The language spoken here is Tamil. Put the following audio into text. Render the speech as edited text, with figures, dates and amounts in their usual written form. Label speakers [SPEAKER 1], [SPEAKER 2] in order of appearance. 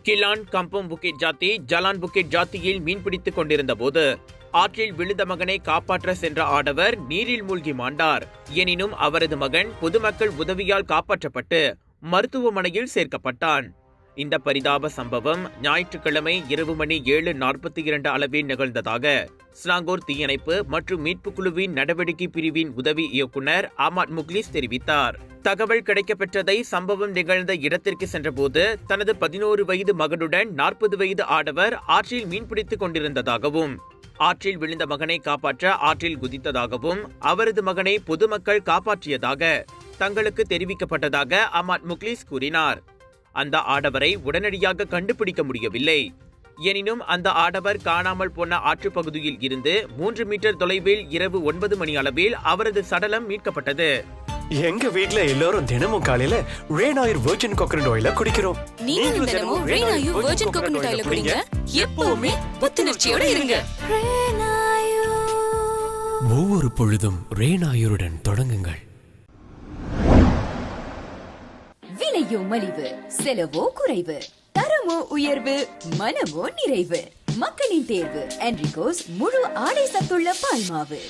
[SPEAKER 1] கிலான் கம்பம் புக்கிட் ஜாத்தி ஜலான் புக்கிட் ஜாத்தியில் மீன்பிடித்துக் கொண்டிருந்த போது ஆற்றில் விழுந்த மகனை காப்பாற்ற சென்ற ஆடவர் நீரில் மூழ்கி மாண்டார். எனினும் அவரது மகன் பொதுமக்கள் உதவியால் காப்பாற்றப்பட்டு மருத்துவமனையில் சேர்க்கப்பட்டான். இந்த பரிதாப சம்பவம் ஞாயிற்றுக்கிழமை இரவு மணி 7:42 அளவில் நிகழ்ந்ததாக ஸ்லாங்கூர் தீயணைப்பு மற்றும் மீட்புக் குழுவின் நடவடிக்கை பிரிவின் உதவி இயக்குநர் அஹ்மத் முக்லிஸ் தெரிவித்தார். தகவல் கிடைக்கப்பெற்றதை சம்பவம் நிகழ்ந்த இடத்திற்கு சென்றபோது தனது 11 வயது மகனுடன் 40 வயது ஆடவர் ஆற்றில் மீன்பிடித்துக் கொண்டிருந்ததாகவும் ஆற்றில் விழுந்த மகனை காப்பாற்ற ஆற்றில் குதித்ததாகவும் அவரது மகனை பொதுமக்கள் காப்பாற்றியதாக தங்களுக்கு தெரிவிக்கப்பட்டதாக அஹ்மத் முக்லிஸ் கூறினார். அந்த ஆடவரை உடனடியாக கண்டுபிடிக்க முடியவில்லை. எனினும் அந்த ஆடவர் காணாமல் போன ஆற்றுப்பகுதியில் இருந்து 3 மீட்டர் தொலைவில் இரவு 9 மணி அளவில் அவரது சடலம் மீட்கப்பட்டது.
[SPEAKER 2] எங்க வீட்ல எல்லாரும் தினமும் காலையில ரெயின் ஆயில் வெர்ஜின் கோகனட் ஆயில குடிக்கிறோம்.
[SPEAKER 3] நீங்களும் தினமும் ரெயின் ஆயில் வெர்ஜின் கோகனட் ஆயில குடிங்க. எப்பவுமே புத்துணர்ச்சியோட இருங்க.
[SPEAKER 4] ஒவ்வொரு பொழுதும் ரெயின் ஆயிலுடன் தொடங்குங்கள்.
[SPEAKER 5] விலையோ மலிவு, செலவோ குறைவு, தரமோ உயர்வு, மனமோ நிறைவு. மக்களின் தேர்வு என்ரிகோஸ் முழு ஆடை சத்துள்ள பால்மாவு.